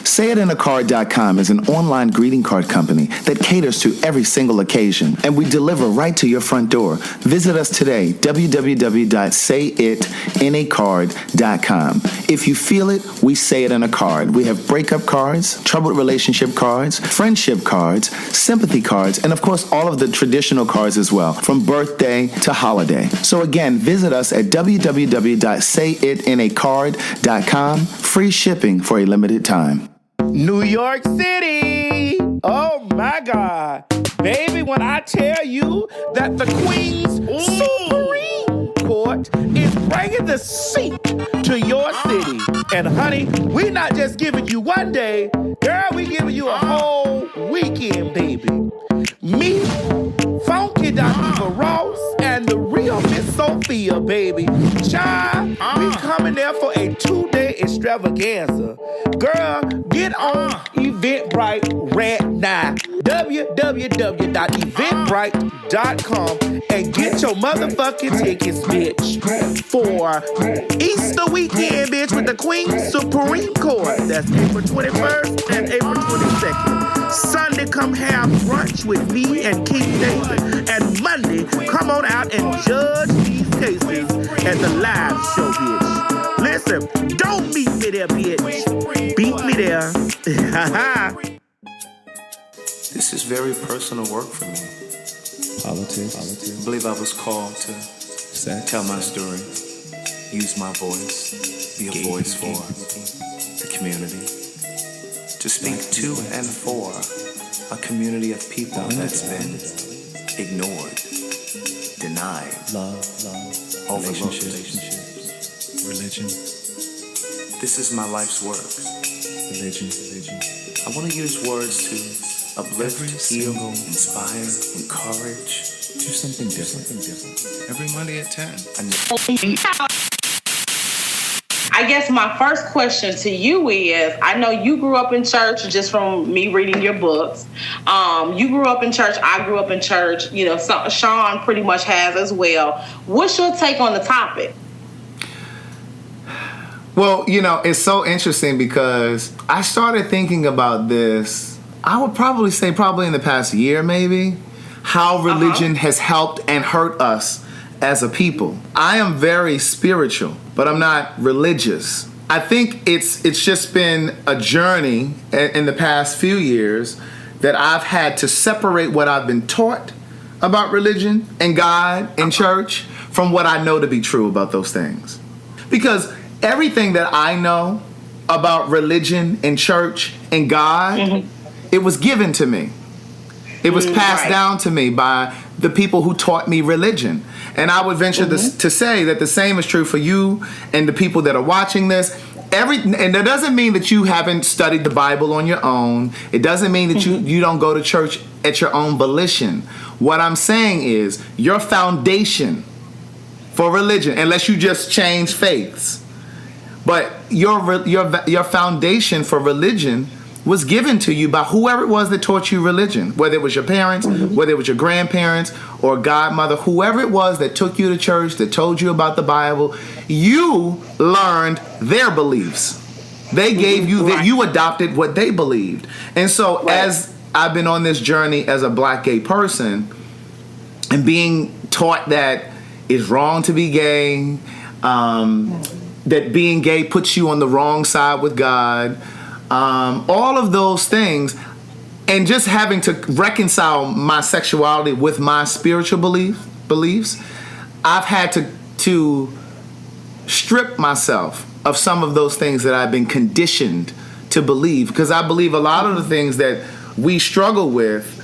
SayItInACard.com is an online greeting card company that caters to every single occasion, and we deliver right to your front door. Visit us today, www.sayItInACard.com. If you feel it, we say it in a card. We have breakup cards, troubled relationship cards, friendship cards, sympathy cards, and of course all of the traditional cards as well, from birthday to holiday. So again, visit us at www.sayItInACard.com. Free shipping for a limited time. New York City! Oh my God. Baby, when I tell you that the Queen's Supreme Court is bringing the seat to your city. And honey, we're not just giving you one day, girl, we giving you a whole weekend, baby. Me, Funky Dr. Ross, and the real Miss Sophia, baby. Child, we coming there for a 2-day extravaganza. Girl, get on Eventbrite right now. www.eventbrite.com and get your motherfucking tickets, bitch, for Easter weekend, bitch, with the Queen's Supreme Court. That's April 21st and April 22nd. Sunday, come have brunch with me and King David. And Monday, come on out and judge these cases at the live show, bitch. Listen, don't meet me there, bitch. Beat me there. This is very personal work for me. Politics. I believe I was called to tell my story, use my voice, be a voice for the community, to speak to and for a community of people that's been ignored, denied, love, overlooked. relationships, religion. This is my life's work. Religion. I want to use words to uplift, heal, inspire, encourage. Do something different. Every Monday at 10. I guess my first question to you is, I know you grew up in church just from me reading your books. You grew up in church. I grew up in church. You know, Sean pretty much has as well. What's your take on the topic? Well, you know, it's so interesting because I started thinking about this, I would probably say in the past year maybe, how religion has helped and hurt us as a people. I am very spiritual, but I'm not religious. I think it's just been a journey in the past few years that I've had to separate what I've been taught about religion and God and church from what I know to be true about those things. Because everything that I know about religion and church and God, it was given to me. It was passed down to me by the people who taught me religion. And I would venture to say that the same is true for you and the people that are watching this. And that doesn't mean that you haven't studied the Bible on your own. It doesn't mean that you don't go to church at your own volition. What I'm saying is your foundation for religion, unless you just change faiths, but your foundation for religion was given to you by whoever it was that taught you religion, whether it was your parents, whether it was your grandparents or godmother, whoever it was that took you to church, that told you about the Bible. You learned their beliefs. They gave you that, you adopted what they believed. And so as I've been on this journey as a black gay person and being taught that it's wrong to be gay, that being gay puts you on the wrong side with God, all of those things, and just having to reconcile my sexuality with my spiritual beliefs, I've had to strip myself of some of those things that I've been conditioned to believe, because I believe a lot of the things that we struggle with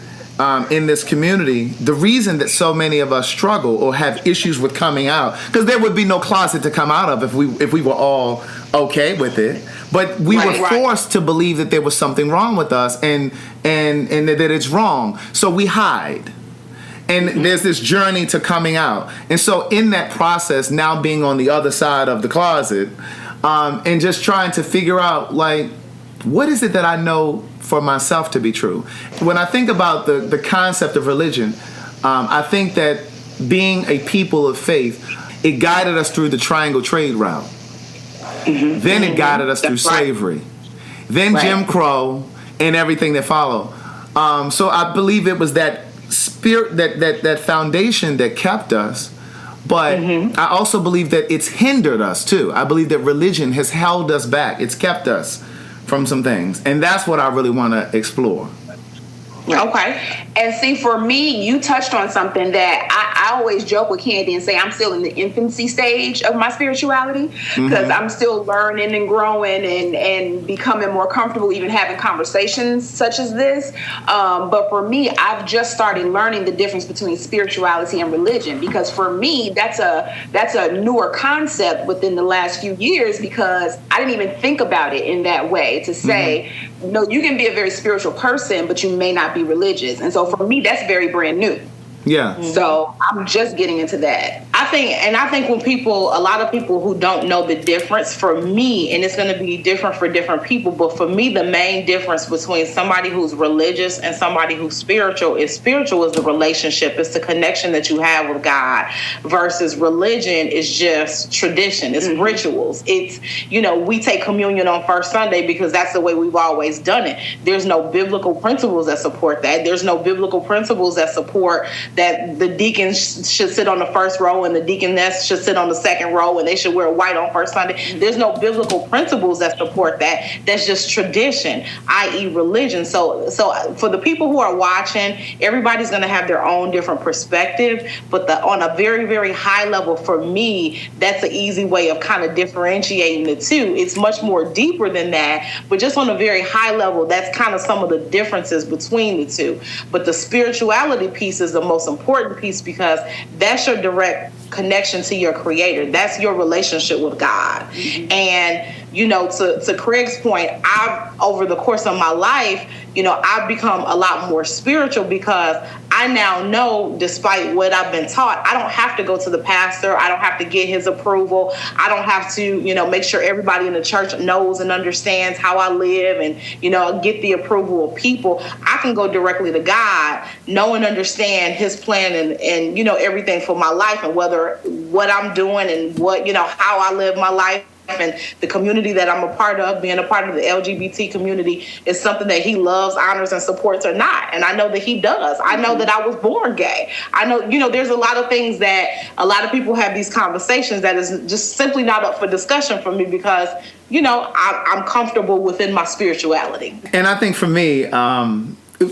in this community, the reason that so many of us struggle or have issues with coming out, because there would be no closet to come out of if we were all okay with it, but we were forced to believe that there was something wrong with us and that it's wrong, so we hide. And there's this journey to coming out. And so in that process, now being on the other side of the closet, and just trying to figure out, like, what is it that I know for myself to be true? When I think about the concept of religion, I think that being a people of faith, it guided us through the triangle trade route. Then it guided us through slavery. then Jim Crow, and everything that followed. So I believe it was that spirit, that foundation that kept us. But I also believe that it's hindered us too. I believe that religion has held us back. It's kept us from some things. And that's what I really want to explore. Okay. And see, for me, you touched on something that I always joke with Candy and say I'm still in the infancy stage of my spirituality because I'm still learning and growing and becoming more comfortable even having conversations such as this. But for me, I've just started learning the difference between spirituality and religion, because for me, that's a newer concept within the last few years, because I didn't even think about it in that way, to say, no, you can be a very spiritual person, but you may not be religious. And so for me, that's very brand new. Yeah. So I'm just getting into that. I think when a lot of people who don't know the difference, for me, and it's going to be different for different people, but for me, the main difference between somebody who's religious and somebody who's spiritual is the relationship. It's the connection that you have with God, versus religion is just tradition. It's rituals. It's, we take communion on first Sunday because that's the way we've always done it. There's no biblical principles that support that. There's no biblical principles that support that the deacons should sit on the first row and the deaconess should sit on the second row and they should wear white on first Sunday. There's no biblical principles that support that. That's just tradition, i.e. religion. So for the people who are watching, everybody's going to have their own different perspective, but on a very, very high level, for me, that's an easy way of kind of differentiating the two. It's much more deeper than that, but just on a very high level, that's kind of some of the differences between the two. But the spirituality piece is the most important piece, because that's your direct connection to your creator. That's your relationship with God. And, to Craig's point, I've, over the course of my life, I've become a lot more spiritual, because I now know, despite what I've been taught, I don't have to go to the pastor. I don't have to get his approval. I don't have to, make sure everybody in the church knows and understands how I live and, get the approval of people. I can go directly to God, know and understand his plan and everything for my life, and what I'm doing and how I live my life. And the community that I'm a part of, being a part of the LGBT community, is something that he loves, honors, and supports or not. And I know that he does. I know that I was born gay. I know, there's a lot of things that a lot of people have these conversations that is just simply not up for discussion for me, because, I'm comfortable within my spirituality. And I think for me,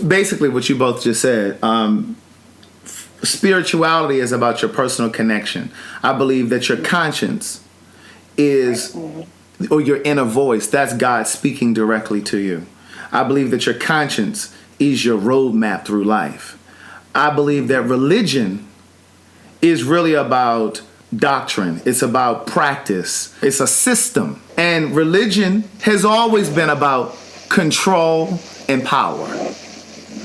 basically what you both just said, spirituality is about your personal connection. I believe that your conscience is, or your inner voice, that's God speaking directly to you. I believe that your conscience is your roadmap through life. I believe that religion is really about doctrine. It's about practice. It's a system. And religion has always been about control and power.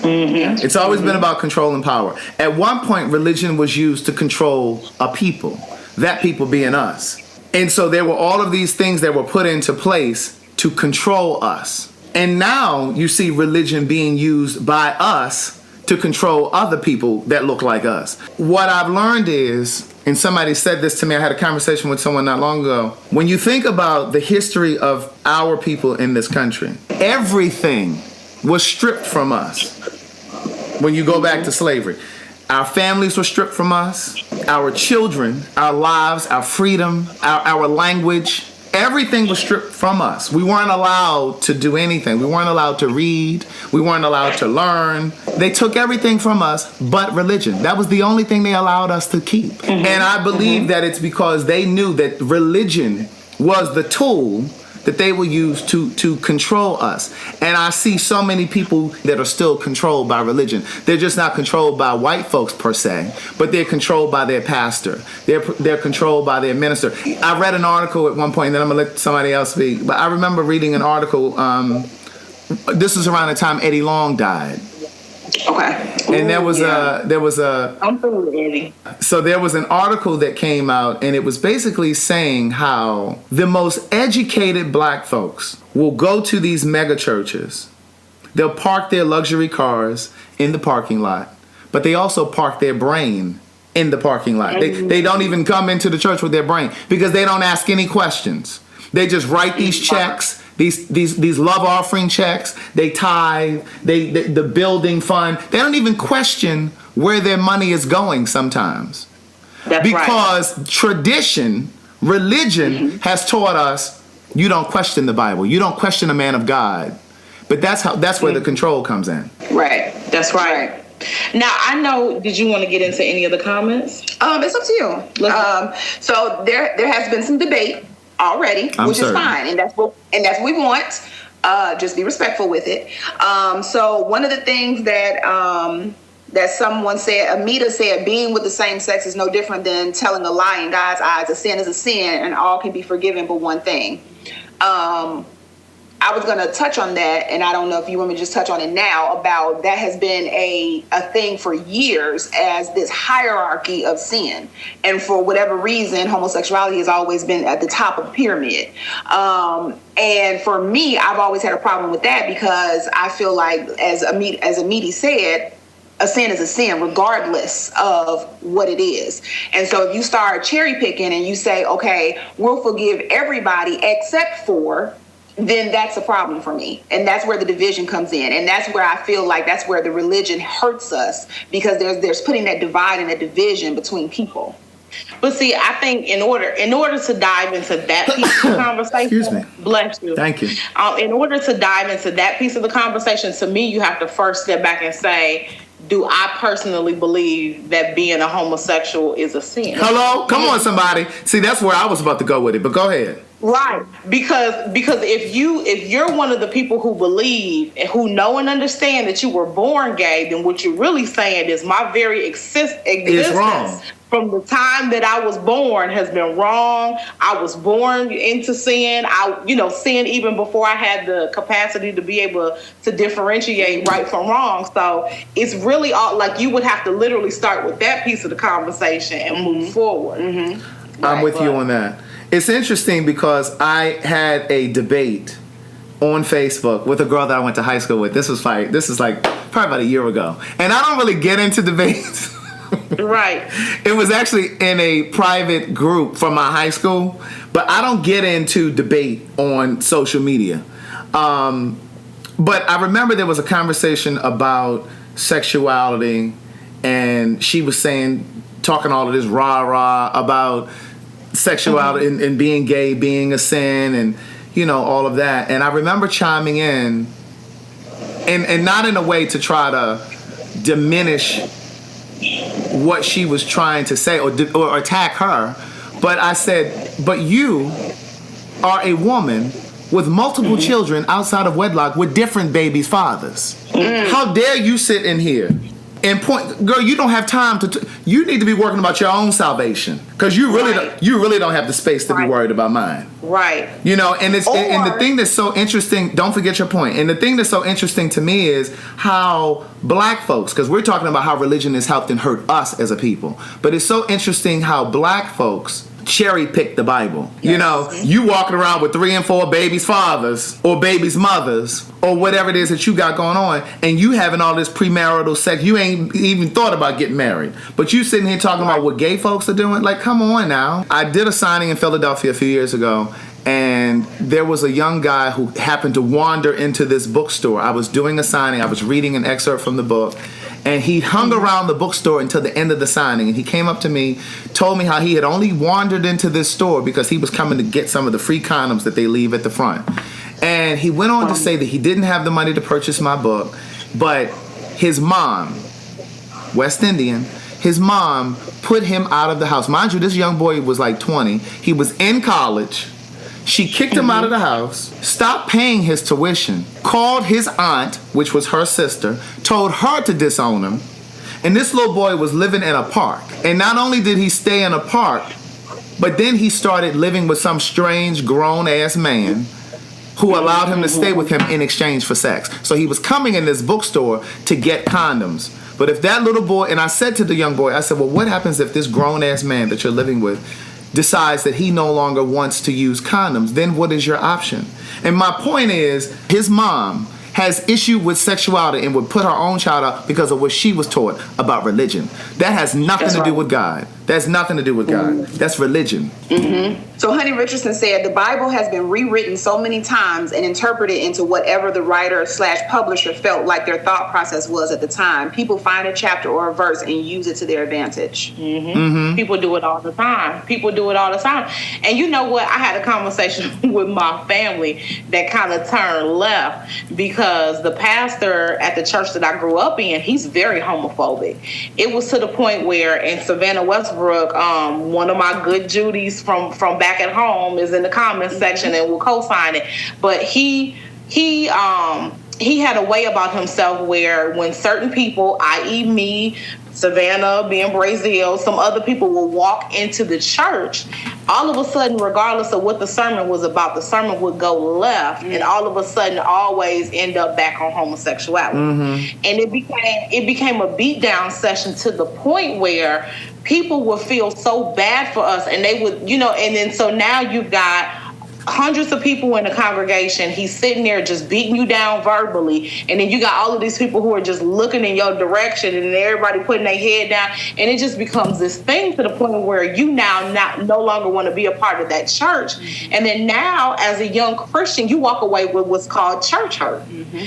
It's always been about control and power. At one point, religion was used to control a people, that people being us. And so there were all of these things that were put into place to control us. And now you see religion being used by us to control other people that look like us. What I've learned is, and somebody said this to me, I had a conversation with someone not long ago, when you think about the history of our people in this country, everything was stripped from us. When you go back to slavery, our families were stripped from us, our children, our lives, our freedom, our language, everything was stripped from us. We weren't allowed to do anything. We weren't allowed to read. We weren't allowed to learn. They took everything from us but religion. That was the only thing they allowed us to keep. And I believe that it's because they knew that religion was the tool that they will use to control us. And I see so many people that are still controlled by religion. They're just not controlled by white folks per se, but they're controlled by their pastor. They're controlled by their minister. I read an article at one point, and then I'm gonna let somebody else speak, but I remember reading an article, this was around the time Eddie Long died. Okay. And there was a I'm familiar with Eddie. So there was an article that came out, and it was basically saying how the most educated black folks will go to these mega churches. They'll park their luxury cars in the parking lot, but they also park their brain in the parking lot. They don't even come into the church with their brain because they don't ask any questions. They just write these checks. these love offering checks, they tithe, the building fund. They don't even question where their money is going sometimes. That's because tradition, religion has taught us you don't question the Bible. You don't question a man of God. But that's where the control comes in. Right. That's right. Now, I know, did you want to get into any of the comments? It's up to you. So there has been some debate already, which is fine, and that's what we want. Just be respectful with it. So one of the things that someone said, Amita said, being with the same sex is no different than telling a lie in God's eyes. A sin is a sin, and all can be forgiven but one thing. I was going to touch on that, and I don't know if you want me to just touch on it now, about that has been a thing for years as this hierarchy of sin. And for whatever reason, homosexuality has always been at the top of the pyramid. And for me, I've always had a problem with that because I feel like, as Amiti said, a sin is a sin regardless of what it is. And so if you start cherry picking and you say, okay, we'll forgive everybody except for, then that's a problem for me. And that's where the division comes in. And that's where I feel like that's where the religion hurts us, because there's putting that divide and that division between people. But see, I think in order to dive into that piece of the conversation, Excuse me. Bless you. Thank you. In order to dive into that piece of the conversation, to me, you have to first step back and say, do I personally believe that being a homosexual is a sin? Hello? Come on, somebody. See, that's where I was about to go with it, but go ahead. Right, because if you're one of the people who believe and who know and understand that you were born gay, then what you're really saying is my very existence wrong. From the time that I was born has been wrong. I was born into sin. Sin even before I had the capacity to be able to differentiate right from wrong. So it's really all like you would have to literally start with that piece of the conversation and move forward. Mm-hmm. I'm with you on that. It's interesting because I had a debate on Facebook with a girl that I went to high school with. This is like probably about a year ago. And I don't really get into debates. Right. It was actually in a private group from my high school, but I don't get into debate on social media. But I remember there was a conversation about sexuality, and she was talking all of this rah-rah about sexuality and being gay, being a sin, and all of that. And I remember chiming in, and not in a way to try to diminish what she was trying to say or attack her, but I said, but you are a woman with multiple children outside of wedlock with different babies' fathers. How dare you sit in here and point, girl, you don't have time you need to be working about your own salvation, because you really don't have the space to be worried about mine. Right. And the thing that's so interesting, don't forget your point. And the thing that's so interesting to me is how black folks, because we're talking about how religion has helped and hurt us as a people, but it's so interesting how black folks cherry pick the Bible. Yes. You walking around with 3 and 4 babies' fathers or babies' mothers or whatever it is that you got going on, and you having all this premarital sex. You ain't even thought about getting married, but you sitting here talking about what gay folks are doing. Like, come on now. I did a signing in Philadelphia a few years ago, and there was a young guy who happened to wander into this bookstore. I was doing a signing. I was reading an excerpt from the book, and he hung around the bookstore until the end of the signing. And he came up to me, told me how he had only wandered into this store because he was coming to get some of the free condoms that they leave at the front. And he went on to say that he didn't have the money to purchase my book, but his mom, West Indian, his mom put him out of the house. Mind you, this young boy was like 20. He was in college. She kicked him out of the house, stopped paying his tuition, called his aunt, which was her sister, told her to disown him. And this little boy was living in a park. And not only did he stay in a park, but then he started living with some strange grown-ass man who allowed him to stay with him in exchange for sex. So he was coming in this bookstore to get condoms. But if that little boy, and I said to the young boy, I said, well, what happens if this grown-ass man that you're living with decides that he no longer wants to use condoms? Then what is your option? And my point is, his mom has issue with sexuality and would put her own child up because of what she was taught about religion. That has nothing to do with God. That's nothing to do with God. That's religion. So Honey Richardson said, the Bible has been rewritten so many times and interpreted into whatever the writer/publisher felt like their thought process was at the time. People find a chapter or a verse and use it to their advantage. People do it all the time. And you know what? I had a conversation with my family that kind of turned left because the pastor at the church that I grew up in, he's very homophobic. It was to the point where in Savannah, Westbrook, one of my good Judies from back at home is in the comments section and will co-sign it. But he had a way about himself where when certain people, i.e. me, Savannah, being Brazil, some other people will walk into the church, all of a sudden, regardless of what the sermon was about, the sermon would go left and all of a sudden always end up back on homosexuality. And it became a beatdown session to the point where people would feel so bad for us, and they would, and then so now you've got hundreds of people in the congregation. He's sitting there just beating you down verbally, and then you got all of these people who are just looking in your direction, and everybody putting their head down, and it just becomes this thing to the point where you no longer want to be a part of that church. And then now, as a young Christian, you walk away with what's called church hurt.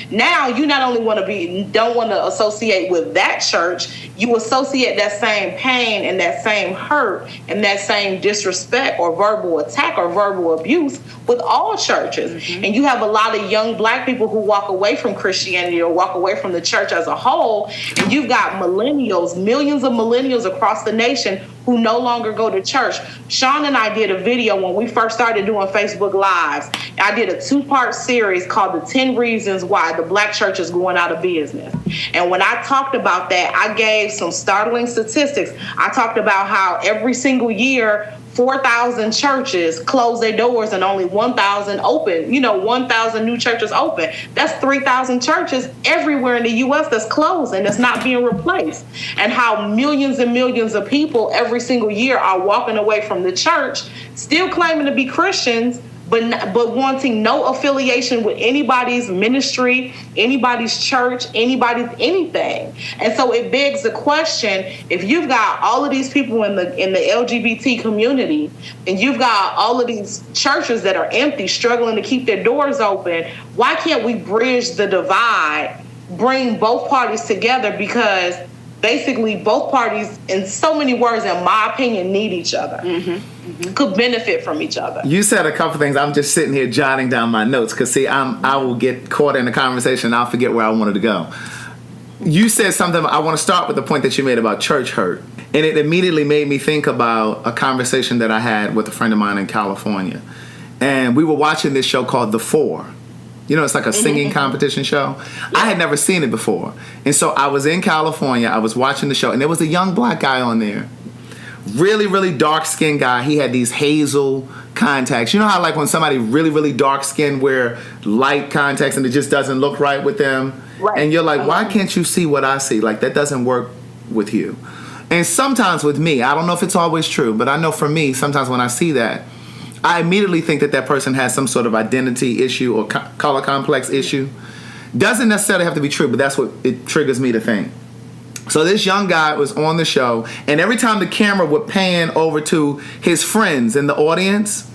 Now you not only don't want to associate with that church, you associate that same pain and that same hurt and that same disrespect or verbal attack or verbal abuse with all churches. And you have a lot of young black people who walk away from Christianity or walk away from the church as a whole, and you've got millennials, millions of millennials across the nation who no longer go to church. Sean and I did a video when we first started doing Facebook Lives. I did a 2-part series called The 10 Reasons Why the Black Church is Going Out of Business. And when I talked about that, I gave some startling statistics. I talked about how every single year, 4,000 churches close their doors and only 1,000 open, 1,000 new churches open. That's 3,000 churches everywhere in the U.S. that's closed and that's not being replaced. And how millions and millions of people every single year are walking away from the church, still claiming to be Christians, but wanting no affiliation with anybody's ministry, anybody's church, anybody's anything. And so it begs the question, if you've got all of these people in the LGBT community, and you've got all of these churches that are empty, struggling to keep their doors open, why can't we bridge the divide, bring both parties together? Because basically both parties, in so many words, in my opinion, need each other. Could benefit from each other. You said a couple things. I'm just sitting here jotting down my notes because, see, I will get caught in a conversation and I'll forget where I wanted to go. You said something. I want to start with the point that you made about church hurt. And it immediately made me think about a conversation that I had with a friend of mine in California. And we were watching this show called The Four. It's like a singing competition show. Yeah. I had never seen it before. And so I was in California. I was watching the show. And there was a young black guy on there. Really, really dark-skinned guy. He had these hazel contacts. You know how, like, when somebody really, really dark-skinned wear light contacts and it just doesn't look right with them? Right. And you're like, why can't you see what I see? Like, that doesn't work with you. And sometimes with me, I don't know if it's always true, but I know for me, sometimes when I see that, I immediately think that person has some sort of identity issue or color complex issue. Doesn't necessarily have to be true, but that's what it triggers me to think. So this young guy was on the show, and every time the camera would pan over to his friends in the audience,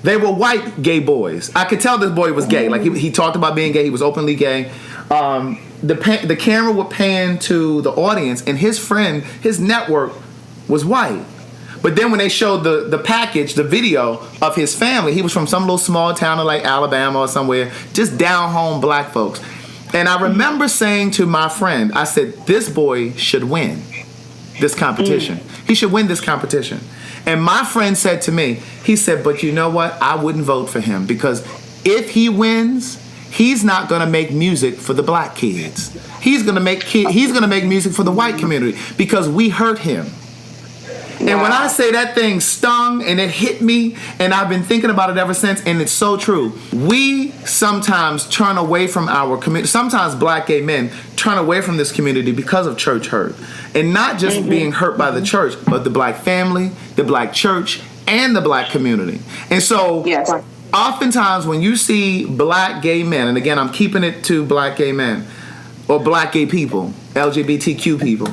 they were white gay boys. I could tell this boy was gay. Like, he talked about being gay. He was openly gay. The camera would pan to the audience, and his friend, his network, was white. But then when they showed the package, the video of his family, he was from some little small town in like Alabama or somewhere, just down home black folks. And I remember saying to my friend, I said, this boy should win this competition. He should win this competition. And my friend said to me, he said, but you know what? I wouldn't vote for him because if he wins, he's not going to make music for the black kids. He's going to make music for the white community because we hurt him. And when I say that thing stung and it hit me, and I've been thinking about it ever since, and it's so true. We sometimes turn away from our community. Sometimes black gay men turn away from this community because of church hurt. And not just being hurt by the church, but the black family, the black church, and the black community. And so oftentimes when you see black gay men, and again, I'm keeping it to black gay men, or black gay people, LGBTQ people.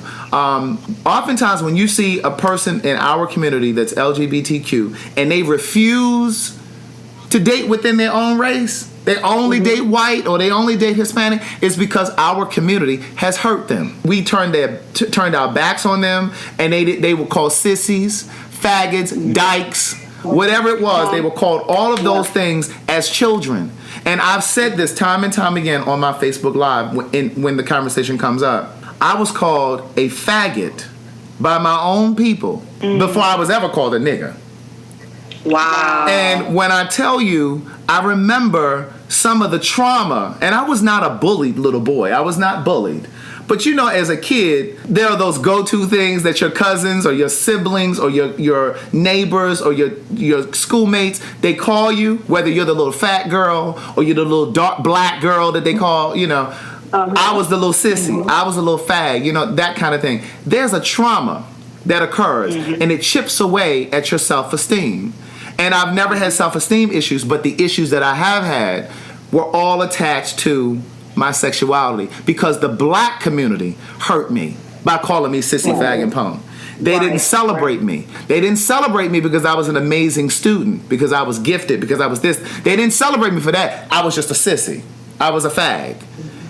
Oftentimes when you see a person in our community that's LGBTQ and they refuse to date within their own race, they only date white or they only date Hispanic, it's because our community has hurt them. We turned our backs on them, and they were called sissies, faggots, dykes, whatever it was. They were called all of those things as children. And I've said this time and time again on my Facebook Live when the conversation comes up. I was called a faggot by my own people before I was ever called a nigger. Wow. And when I tell you, I remember some of the trauma, and I was not a bullied little boy. I was not bullied. But you know, as a kid, there are those go-to things that your cousins or your siblings or your neighbors or your schoolmates, they call you, whether you're the little fat girl or you're the little dark black girl that they call, you know. I was the little sissy. I was the little fag, you know, that kind of thing. There's a trauma that occurs, and it chips away at your self-esteem. And I've never had self-esteem issues, but the issues that I have had were all attached to my sexuality, because the black community hurt me by calling me sissy, fag, and punk. They didn't celebrate me. They didn't celebrate me because I was an amazing student, because I was gifted, because I was this. They didn't celebrate me for that. I was just a sissy. I was a fag.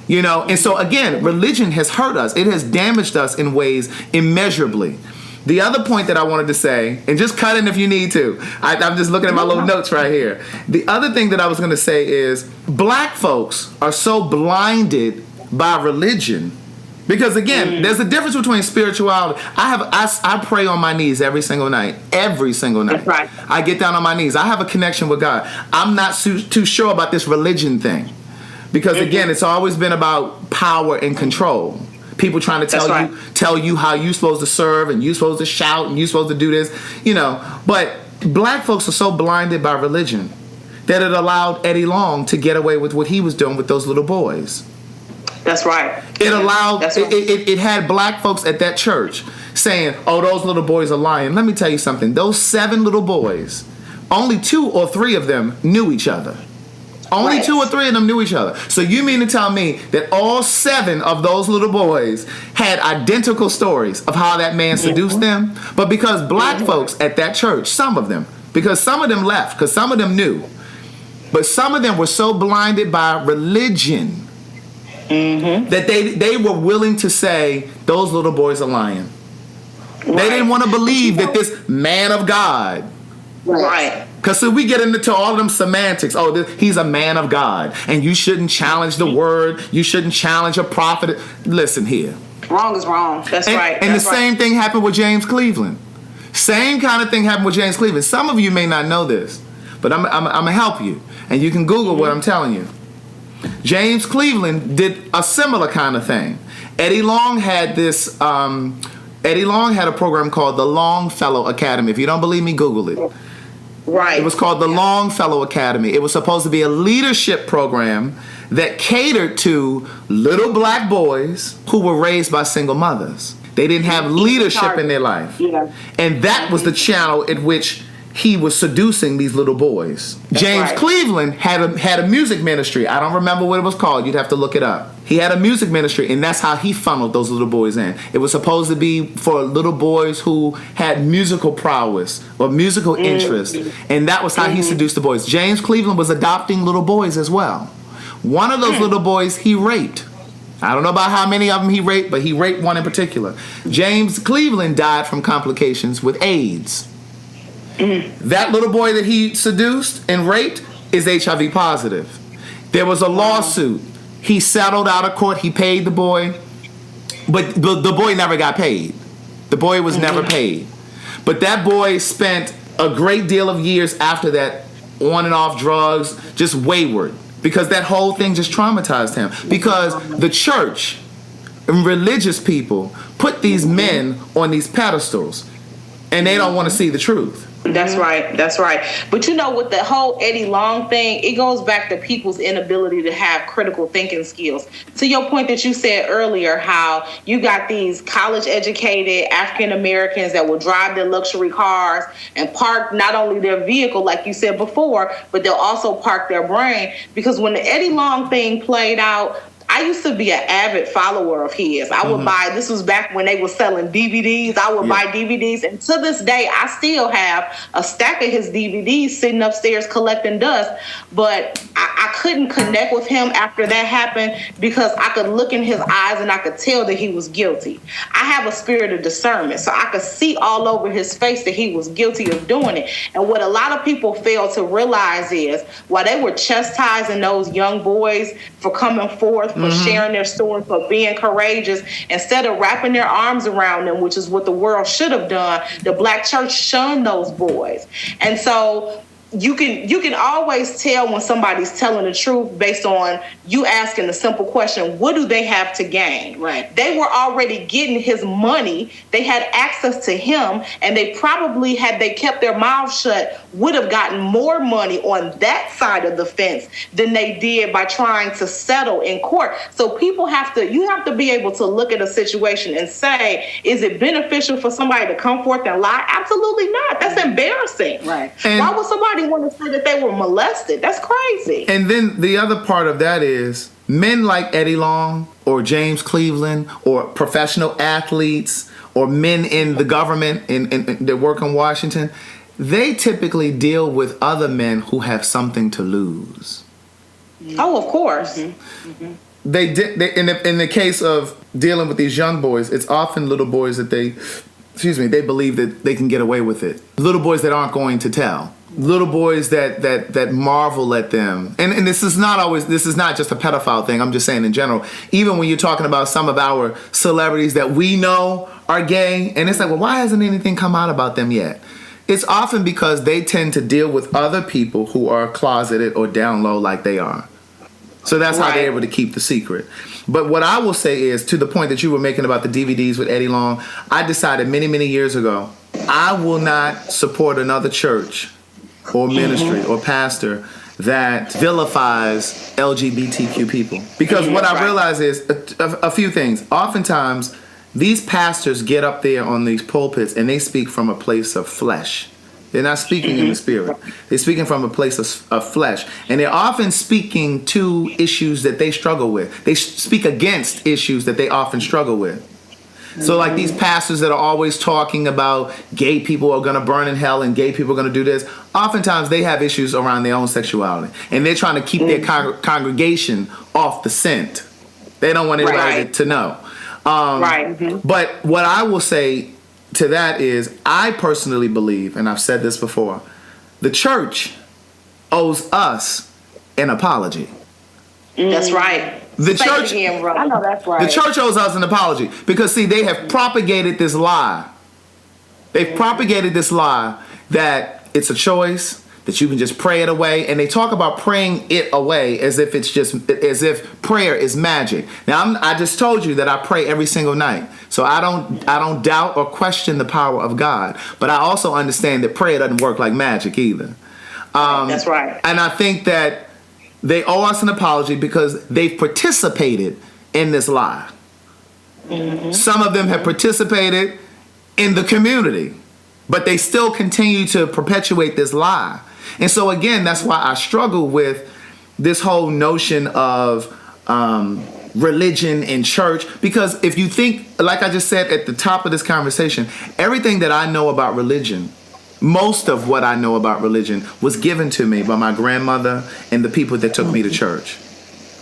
You know, and so again, religion has hurt us. It has damaged us in ways immeasurably. The other point that I wanted to say, and just cut in if you need to. I'm just looking at my little notes right here. The other thing that I was going to say is black folks are so blinded by religion, because again, there's a difference between spirituality. I pray on my knees every single night. Every single night. That's right. I get down on my knees. I have a connection with God. I'm not too sure about this religion thing, because again, it's always been about power and control. People trying to tell you how you're supposed to serve, and you're supposed to shout, and you're supposed to do this, you know. But black folks are so blinded by religion that it allowed Eddie Long to get away with what he was doing with those little boys. That's right. It allowed, it had black folks at that church saying, oh, those little boys are lying. Let me tell you something. Those 7 little boys, only 2 or 3 of them knew each other. Only 2 or 3 of them knew each other. So you mean to tell me that all 7 of those little boys had identical stories of how that man seduced them? But because black folks at that church, some of them, because some of them left, because some of them knew, but some of them were so blinded by religion that they were willing to say, those little boys are lying. They didn't want to believe that this man of God. Right. Because so we get into all of them semantics. Oh, he's a man of God, and you shouldn't challenge the word. You shouldn't challenge a prophet. Listen here. Wrong is wrong. That's right. And the same thing happened with James Cleveland. Same kind of thing happened with James Cleveland. Some of you may not know this, but I'm going to help you. And you can Google what I'm telling you. James Cleveland did a similar kind of thing. Eddie Long had this... Eddie Long had a program called the Longfellow Academy. If you don't believe me, Google it. Right. It was called the Longfellow Academy. It was supposed to be a leadership program that catered to little black boys who were raised by single mothers. They didn't have leadership in their life. Yeah. And that was the channel in which he was seducing these little boys. James Cleveland had a music ministry. I don't remember what it was called. You'd have to look it up. He had a music ministry, and that's how he funneled those little boys in. It was supposed to be for little boys who had musical prowess or musical interest, and that was how he seduced the boys. James Cleveland was adopting little boys as well. One of those little boys he raped. I don't know about how many of them he raped, but he raped one in particular. James Cleveland died from complications with AIDS. That little boy that he seduced and raped is HIV positive. There was a lawsuit. He settled out of court. He paid the boy. But the boy never got paid. The boy was never paid. But that boy spent a great deal of years after that on and off drugs, just wayward. Because that whole thing just traumatized him. Because the church and religious people put these men on these pedestals. And they don't want to see the truth. That's right. That's right. But you know, with the whole Eddie Long thing, it goes back to people's inability to have critical thinking skills. To your point that you said earlier, how you got these college educated African Americans that will drive their luxury cars and park not only their vehicle, like you said before, but they'll also park their brain. Because when the Eddie Long thing played out, I I used to be an avid follower of his. I would buy, this was back when they were selling DVDs. I would buy DVDs. And to this day, I still have a stack of his DVDs sitting upstairs collecting dust. But I couldn't connect with him after that happened because I could look in his eyes and I could tell that he was guilty. I have a spirit of discernment, so I could see all over his face that he was guilty of doing it. And what a lot of people fail to realize is while they were chastising those young boys for coming forth, for sharing their story, for being courageous, instead of wrapping their arms around them, which is what the world should have done, the Black church shunned those boys. And so you can always tell when somebody's telling the truth based on you asking the simple question, what do they have to gain? Right. They were already getting his money. They had access to him, and they probably, had they kept their mouths shut, would have gotten more money on that side of the fence than they did by trying to settle in court. So you have to be able to look at a situation and say, is it beneficial for somebody to come forth and lie? Absolutely not. That's embarrassing. Right. And why would somebody want to say that they were molested? That's crazy. And then the other part of that is men like Eddie Long or James Cleveland or professional athletes or men in the government in that work in Washington, they typically deal with other men who have something to lose. Oh, of course. They in the case of dealing with these young boys, it's often little boys that they believe that they can get away with it. Little boys that aren't going to tell. Little boys that marvel at them. And this is not just a pedophile thing. I'm just saying in general. Even when you're talking about some of our celebrities that we know are gay, and it's like, well, why hasn't anything come out about them yet? It's often because they tend to deal with other people who are closeted or down low like they are. So that's how they're able to keep the secret. But what I will say is, to the point that you were making about the DVDs with Eddie Long, I decided many, many years ago, I will not support another church or ministry or pastor that vilifies LGBTQ people. Because what I realize is a few things. Oftentimes, these pastors get up there on these pulpits and they speak from a place of flesh. They're not speaking in the spirit. They're speaking from a place of flesh. And they're often speaking to issues that they struggle with. They speak against issues that they often struggle with. So like these pastors that are always talking about gay people are going to burn in hell and gay people are going to do this, oftentimes they have issues around their own sexuality. And they're trying to keep their congregation off the scent. They don't want anybody to know. But what I will say to that is, I personally believe, and I've said this before, the church owes us an apology. That's right. The church, I know that's right. The church owes us an apology because, see, they have propagated this lie. They've propagated this lie that it's a choice, that you can just pray it away, and they talk about praying it away as if if prayer is magic. Now, I just told you that I pray every single night, so I don't doubt or question the power of God. But I also understand that prayer doesn't work like magic either. That's right. And I think that they owe us an apology because they've participated in this lie. Some of them have participated in the community, but they still continue to perpetuate this lie. And so again, that's why I struggle with this whole notion of religion and church, because if you think, like I just said at the top of this conversation, everything that I know about religion, most of what I know about religion was given to me by my grandmother and the people that took me to church.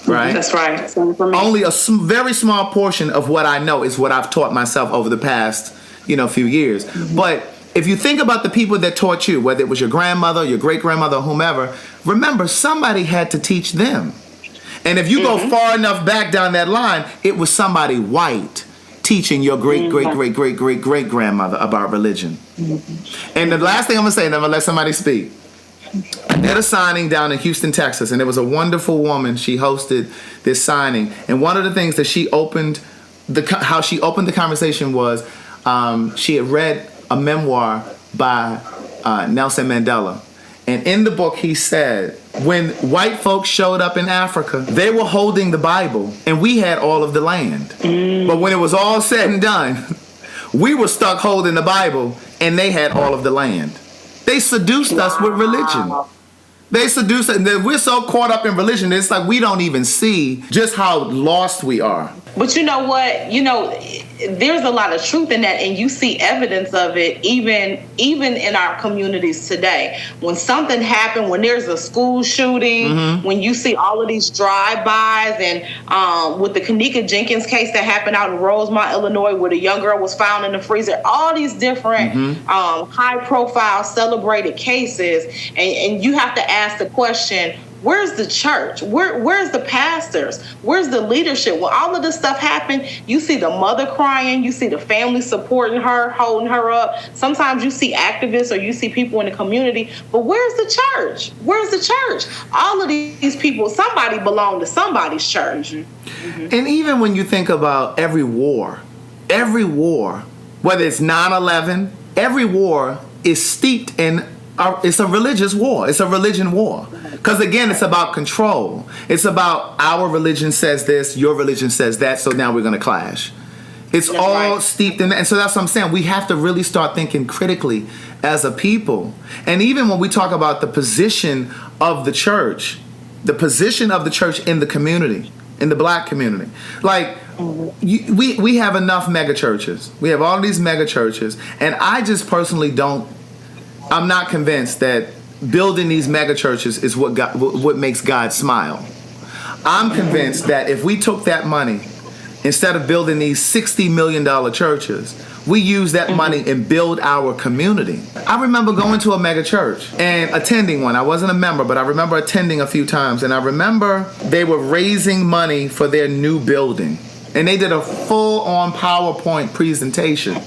Right? That's right. Only a very small portion of what I know is what I've taught myself over the past, few years. But if you think about the people that taught you, whether it was your grandmother, your great-grandmother, whomever, remember, somebody had to teach them. And if you go far enough back down that line, it was somebody white teaching your great-great-great-great-great-grandmother about religion. And the last thing I'm going to say, and I'm going to let somebody speak. I did a signing down in Houston, Texas, and it was a wonderful woman. She hosted this signing. And one of the things that how she opened the conversation was she had read a memoir by Nelson Mandela. And in the book, he said, when white folks showed up in Africa, they were holding the Bible, and we had all of the land. But when it was all said and done, we were stuck holding the Bible, and they had all of the land. They seduced us with religion. They seduce us. And we're so caught up in religion, it's like we don't even see just how lost we are. But you know what? There's a lot of truth in that, and you see evidence of it even in our communities today. When something happened, when there's a school shooting, when you see all of these drive-bys, and with the Kanika Jenkins case that happened out in Rosemont, Illinois, where the young girl was found in the freezer, all these different high-profile, celebrated cases, and you have to ask the question, where's the church? Where's the pastors? Where's the leadership? When all of this stuff happened, you see the mother crying, you see the family supporting her, holding her up. Sometimes you see activists or you see people in the community, but where's the church? Where's the church? All of these people, somebody belong to somebody's church. And even when you think about every war, whether it's 9/11, every war is steeped in it's a religious war. It's a religion war. Because again, it's about control. It's about our religion says this, your religion says that, so now we're going to clash. It's that's all right. Steeped in that. And so that's what I'm saying. We have to really start thinking critically as a people. And even when we talk about the position of the church in the community, in the black community, like we have enough mega churches. We have all these mega churches. And I just personally I'm not convinced that building these mega churches is what makes God smile. I'm convinced that if we took that money, instead of building these $60 million churches, we use that money and build our community. I remember going to a mega church and attending one. I wasn't a member, but I remember attending a few times. And I remember they were raising money for their new building. And they did a full-on PowerPoint presentation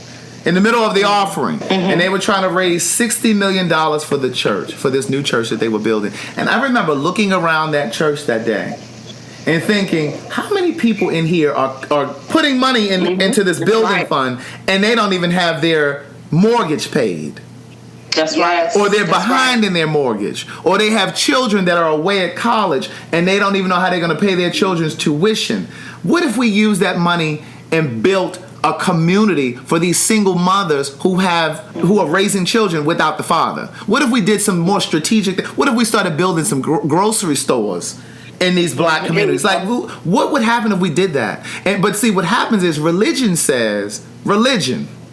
in the middle of the offering. And they were trying to raise $60 million for the church, for this new church that they were building. And I remember looking around that church that day and thinking, how many people in here are putting money into this building fund and they don't even have their mortgage paid? That's right. Or they're behind in their mortgage. Or they have children that are away at college and they don't even know how they're going to pay their children's tuition. What if we use that money and built a community for these single mothers who are raising children without the father? What if we did some more strategic? What if we started building some grocery stores in these black communities? Like, what would happen if we did that? But see, what happens is religion,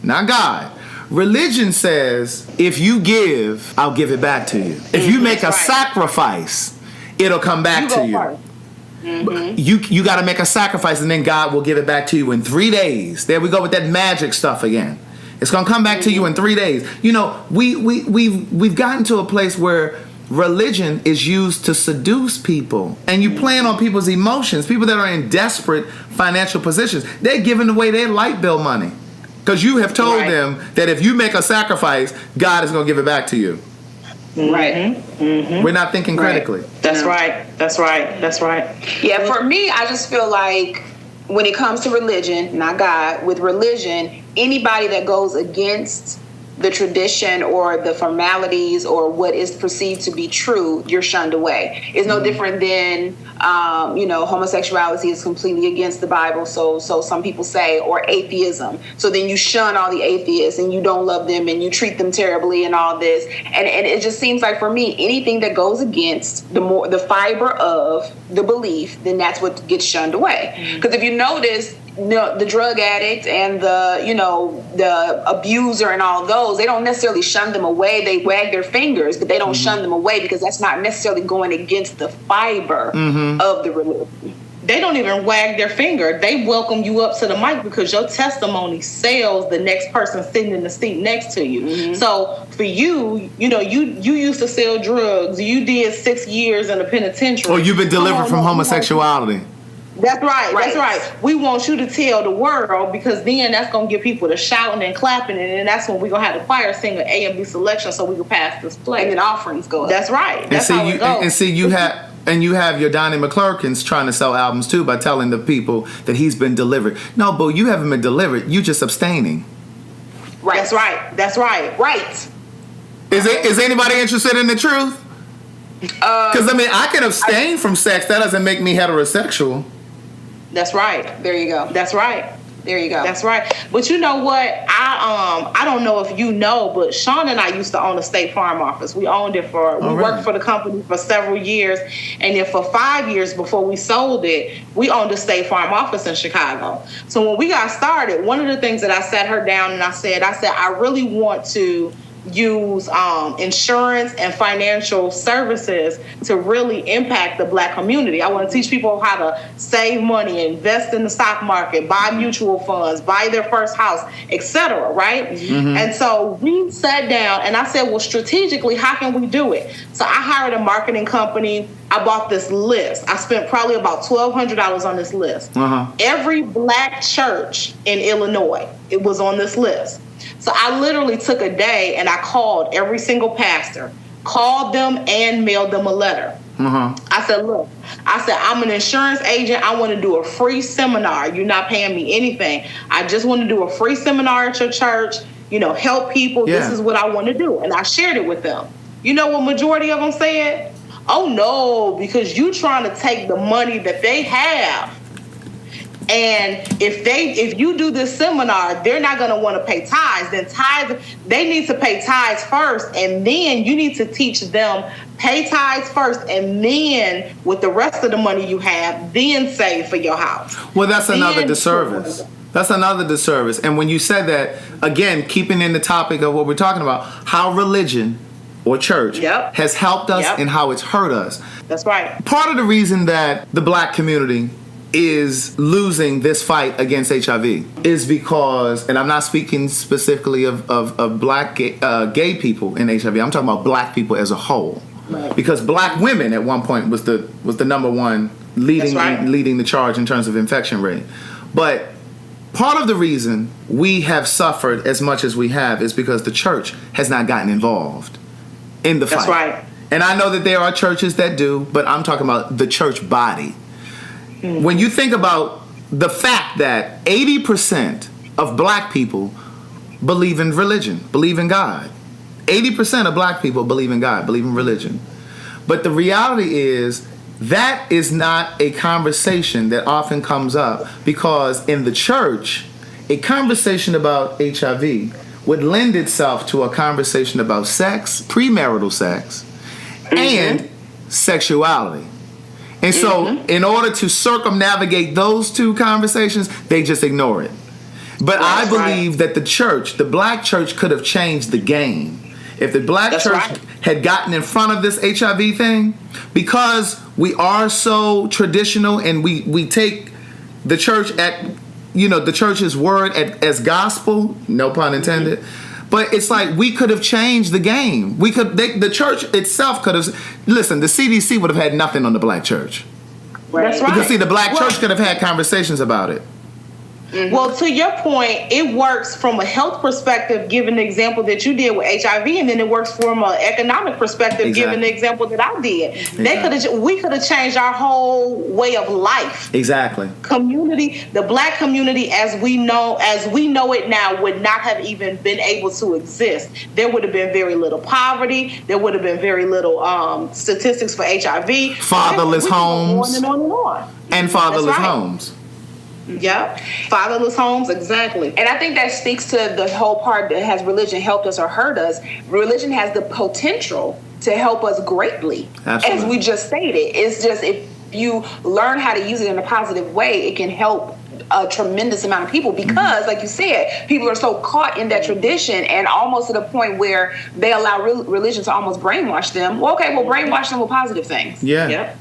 not God. Religion says, if you give, I'll give it back to you. If you make a sacrifice, it'll come back to you. You got to make a sacrifice and then God will give it back to you in 3 days. There we go with that magic stuff again. It's going to come back to you in 3 days. We've gotten to a place where religion is used to seduce people, and you playing on people's emotions. People that are in desperate financial positions, they're giving away their light bill money because you have told them that if you make a sacrifice, God is going to give it back to you. Right. We're not thinking critically. That's right. Yeah, for me, I just feel like when it comes to religion, not God, with religion, anybody that goes against the tradition or the formalities or what is perceived to be true, you're shunned away. It's no different than, homosexuality is completely against the Bible, so some people say, or atheism. So then you shun all the atheists and you don't love them and you treat them terribly and all this. And it just seems like for me, anything that goes against the fiber of the belief, then that's what gets shunned away. Because if you notice, the drug addict and the abuser and all those, they don't necessarily shun them away. They wag their fingers, but they don't shun them away because that's not necessarily going against the fiber of the religion. They don't even wag their finger. They welcome you up to the mic because your testimony sells the next person sitting in the seat next to you. So for you, you used to sell drugs. You did 6 years in the penitentiary. Or you've been delivered from homosexuality. That's right. We want you to tell the world because then that's going to get people to shouting and clapping, and then that's when we're going to have the choir sing an A and B selection so we can pass this play. And then offerings go up. That's right. That's how it goes. And you have your Donnie McClurkins trying to sell albums too by telling the people that he's been delivered. No, boo, you haven't been delivered. You just abstaining. Right. That's right. Right. Is anybody interested in the truth? Because I can abstain from sex. That doesn't make me heterosexual. That's right. There you go. That's right. There you go. That's right. But you know what? I don't know if you know, but Sean and I used to own a State Farm office. We owned it worked for the company for several years. And then for 5 years before we sold it, we owned a State Farm office in Chicago. So when we got started, one of the things that I sat her down and I said, I really want to use insurance and financial services to really impact the Black community. I want to teach people how to save money, invest in the stock market, buy mutual funds, buy their first house, etc. Right? Mm-hmm. And so we sat down and I said, well, strategically, how can we do it? So I hired a marketing company. I bought this list. I spent probably about $1,200 on this list. Uh-huh. Every Black church in Illinois, it was on this list. So I literally took a day and I called every single pastor, called them and mailed them a letter. Uh-huh. I said, look, I'm an insurance agent. I want to do a free seminar. You're not paying me anything. I just want to do a free seminar at your church, help people. Yeah. This is what I want to do. And I shared it with them. You know what majority of them said? Oh, no, because you trying to take the money that they have. And if you do this seminar, they're not going to want to pay tithes. Then they need to pay tithes first, and then you need to teach them pay tithes first, and then with the rest of the money you have, then save for your house. Well, that's another disservice. That's another disservice. And when you said that, again, keeping in the topic of what we're talking about, how religion or church has helped us and how it's hurt us. That's right. Part of the reason that the Black community is losing this fight against HIV is because, and I'm not speaking specifically of Black gay people in HIV. I'm talking about Black people as a whole, right. Because Black women at one point was the number one leading the charge in terms of infection rate. But part of the reason we have suffered as much as we have is because the church has not gotten involved in the fight. That's right. And I know that there are churches that do, but I'm talking about the church body. When you think about the fact that 80% of Black people believe in religion, believe in God. 80% of Black people believe in God, believe in religion. But the reality is that is not a conversation that often comes up, because in the church, a conversation about HIV would lend itself to a conversation about sex, premarital sex, and sexuality. And so in order to circumnavigate those two conversations, they just ignore it. But I believe that the Black church could have changed the game. If the Black church had gotten in front of this HIV thing, because we are so traditional and we take the church at, the church's word as gospel, no pun intended. But it's like we could have changed the game. The church itself could have. Listen, the CDC would have had nothing on the Black church. Right. That's right. Because see, the Black church could have had conversations about it. Mm-hmm. Well, to your point, it works from a health perspective, given the example that you did with HIV, and then it works from an economic perspective, given the example that I did. Exactly. We could have changed our whole way of life. Exactly. Community, the Black community, as we know it now, would not have even been able to exist. There would have been very little poverty. There would have been very little statistics for HIV. Fatherless homes. On and on and on. And fatherless homes. Yep. Fatherless homes, exactly. And I think that speaks to the whole part that has religion helped us or hurt us. Religion has the potential to help us greatly. Absolutely. As we just stated. It's just if you learn how to use it in a positive way, it can help a tremendous amount of people, because like you said, people are so caught in that tradition and almost to the point where they allow religion to almost brainwash them. Well, okay, we'll brainwash them with positive things. Yeah,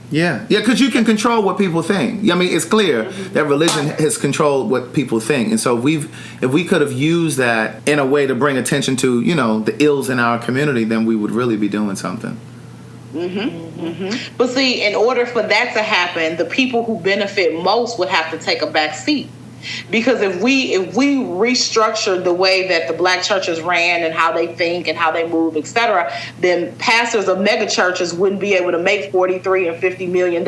because you can control what people think. I mean, it's clear that religion has controlled what people think, and so if we could have used that in a way to bring attention to the ills in our community, then we would really be doing something. But see, in order for that to happen, the people who benefit most would have to take a back seat. Because if we restructured the way that the Black churches ran and how they think and how they move, etc., then pastors of mega churches wouldn't be able to make $43 and $50 million.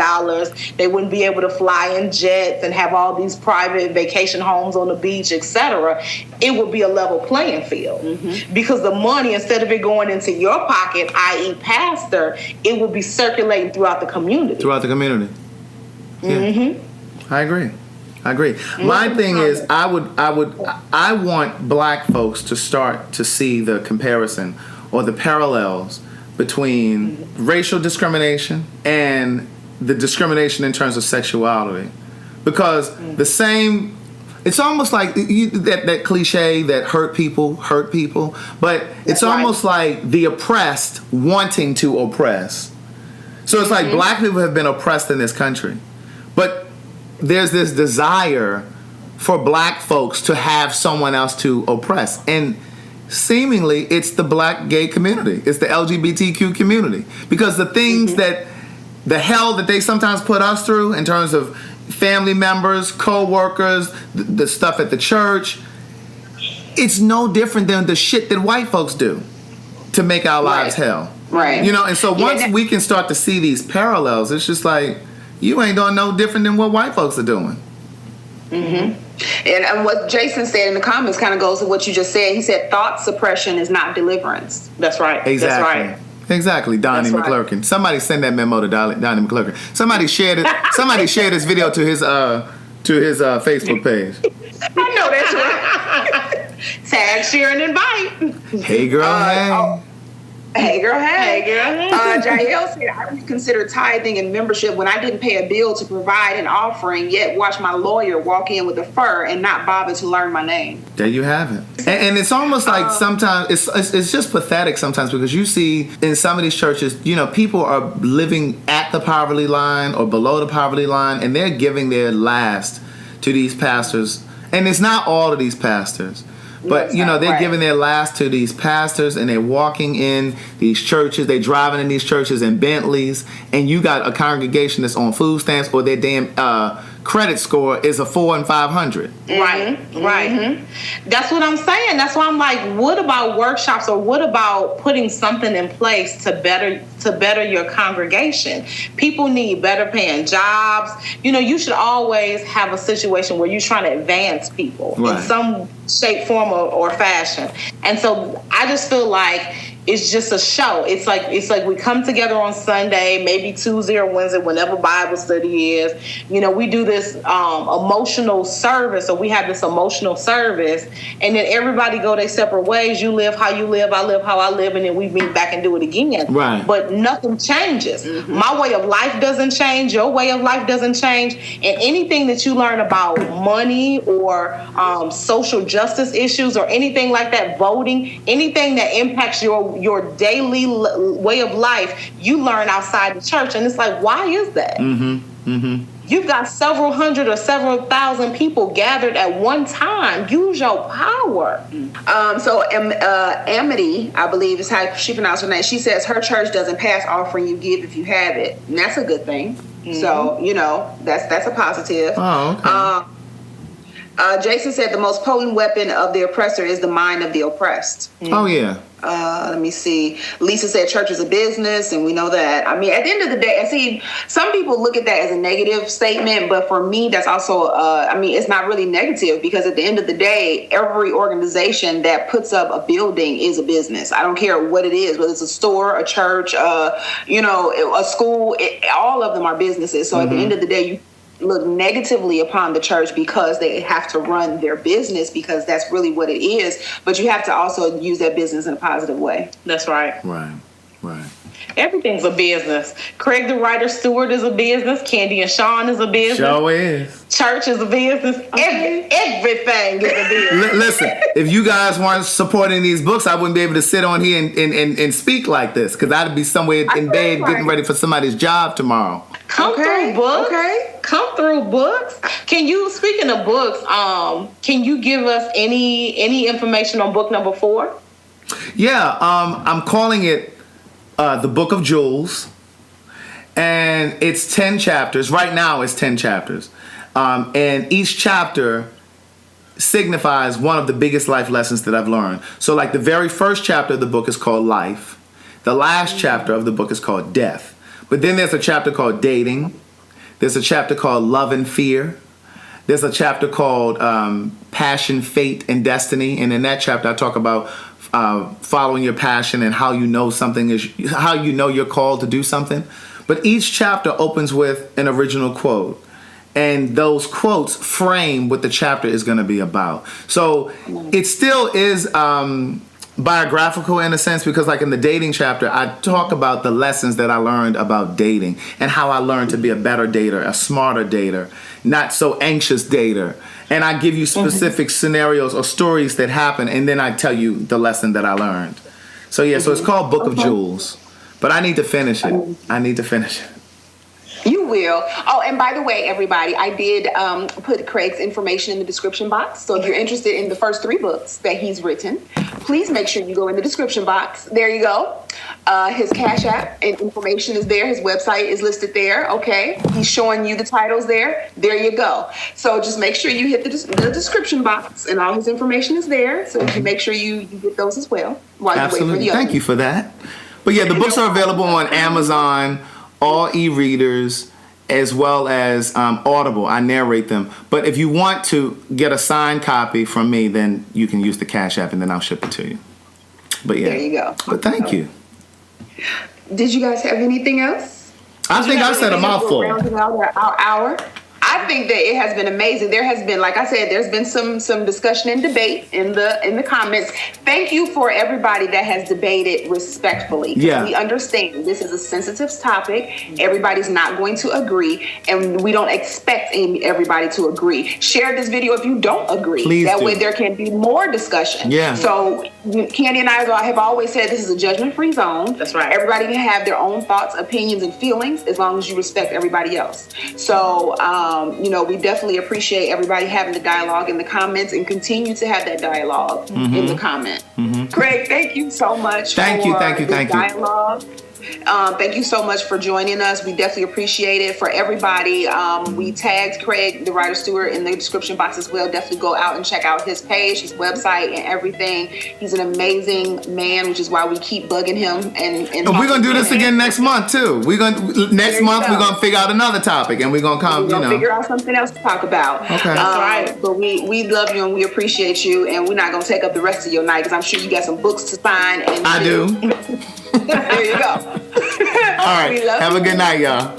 They wouldn't be able to fly in jets and have all these private vacation homes on the beach, etc. It would be a level playing field, because the money, instead of it going into your pocket, i.e. pastor, it would be circulating throughout the community. Yeah. I agree. I agree. My thing is, I want black folks to start to see the comparison or the parallels between racial discrimination and the discrimination in terms of sexuality, because the same. It's almost like that cliche that hurt people, but it's almost like the oppressed wanting to oppress. So it's like black people have been oppressed in this country, but there's this desire for black folks to have someone else to oppress. And seemingly it's the black gay community. It's the LGBTQ community. Because the things that, the hell that they sometimes put us through in terms of family members, co-workers, the stuff at the church, it's no different than the shit that white folks do to make our lives hell. Right. You know, and so once we can start to see these parallels, it's just like, you ain't doing no different than what white folks are doing. And what Jason said in the comments kind of goes to what you just said. He said thought suppression is not deliverance. That's right. Exactly. That's right. Exactly, Donnie McClurkin. Somebody send that memo to Donnie McClurkin. Somebody shared it. Somebody shared this video to his Facebook page. I know that's right. Tag, share, and invite. Hey girl, hey. Hey girl, hey. Hey girl, hey. Jael said, I would consider tithing and membership when I didn't pay a bill to provide an offering, yet watch my lawyer walk in with a fur and not bother to learn my name. There you have it. And it's almost like sometimes it's just pathetic sometimes, because you see in some of these churches, you know, people are living at the poverty line or below the poverty line, and they're giving their last to these pastors. And it's not all of these pastors. But, you know, they're giving their last to these pastors, and they're walking in these churches. They're driving in these churches in Bentleys, and you got a congregation that's on food stamps, or their damn credit score is a 400 and 500. Right. That's what I'm saying. That's why I'm like, what about workshops, or what about putting something in place to better your congregation? People need better paying jobs. You know, you should always have a situation where you're trying to advance people in some shape, form, or fashion. And so I just feel like it's just a show. It's like we come together on Sunday, maybe Tuesday or Wednesday, whenever Bible study is. You know, we do this emotional service, or we have this emotional service, and then everybody go their separate ways. You live how you live, I live how I live, and then we meet back and do it again. Right. But nothing changes. My way of life doesn't change. Your way of life doesn't change. And anything that you learn about money or social justice issues or anything like that, voting, anything that impacts your daily way of life, you learn outside the church. And it's like, why is that? You've got several hundred or several thousand people gathered at one time. Use your power. So Amity, I believe is how she pronounced her name. She says her church doesn't pass offering, you give if you have it. And that's a good thing. So, you know, that's a positive. Oh, okay. Jason said the most potent weapon of the oppressor is the mind of the oppressed. Oh, yeah. Let me see. Lisa said church is a business, and we know that. I mean, at the end of the day, I see some people look at that as a negative statement, but for me, that's also, it's not really negative, because at the end of the day, every organization that puts up a building is a business. I don't care what it is, whether it's a store, a church, a school, all of them are businesses. So at the end of the day, you look negatively upon the church because they have to run their business, because that's really what it is. But you have to also use that business in a positive way. That's right. Right. Everything's a business. Craig the Writer Stewart is a business. Candy and Sean is a business. Sure is. Church is a business. Okay. Everything is a business. Listen, if you guys weren't supporting these books, I wouldn't be able to sit on here and speak like this, because I'd be somewhere in bed getting ready for somebody's job tomorrow. Come through books. Okay. Come through books. Can you, speaking of books, can you give us any information on book number 4? Yeah, I'm calling it The Book of Jewels, and it's 10 chapters. Right now it's 10 chapters. And each chapter signifies one of the biggest life lessons that I've learned. So like the very first chapter of the book is called Life. The last chapter of the book is called Death. But then there's a chapter called Dating. There's a chapter called Love and Fear. There's a chapter called Passion, Fate, and Destiny. And in that chapter, I talk about following your passion and how you know how you know you're called to do something. But each chapter opens with an original quote. and those quotes frame what the chapter is going to be about. So it still is biographical in a sense, because like in the dating chapter, I talk about the lessons that I learned about dating and how I learned to be a better dater, a smarter dater, not so anxious dater. And I give you specific scenarios or stories that happen, and then I tell you the lesson that I learned. So yeah, so it's called Book of Jewels. But I need to finish it. I need to finish it. You will. Oh, and by the way, everybody, I did put Craig's information in the description box. So if you're interested in the first 3 books that he's written, please make sure you go in the description box. There you go. His Cash App and information is there. His website is listed there. Okay. He's showing you the titles there. There you go. So just make sure you hit the description box, and all his information is there. So you can make sure you get those as well while you wait for the other. Thank you for that. But yeah, the books are available on Amazon, all e-readers, as well as Audible. I narrate them. But if you want to get a signed copy from me, then you can use the Cash App, and then I'll ship it to you. But yeah. There you go. But thank you. Did you guys have anything else? I think I said a mouthful. Rounding out our hour. I think that it has been amazing. There has been, like I said, there's been some discussion and debate in the comments. Thank you for everybody that has debated respectfully. Yeah. We understand this is a sensitive topic. Everybody's not going to agree, and we don't expect everybody to agree. Share this video if you don't agree. Please that do. way there can be more discussion. Yeah. So Candy and I have always said this is a judgment-free zone. That's right. Everybody can have their own thoughts, opinions, and feelings as long as you respect everybody else. So, we definitely appreciate everybody having the dialogue in the comments, and continue to have that dialogue in the comment. Craig, thank you so much Thank you. dialogue. Thank you so much for joining us. We definitely appreciate it. For everybody, we tagged Craig, the writer Stewart, in the description box as well. Definitely go out and check out his page, his website, and everything. He's an amazing man, which is why we keep bugging him. And we're gonna do this again next month too. Next month we're gonna figure out another topic, and we're gonna come. We're gonna figure out something else to talk about. Okay, that's right. But we love you and we appreciate you, and we're not gonna take up the rest of your night because I'm sure you got some books to sign. And I do. There you go. All right. Have a good night, y'all.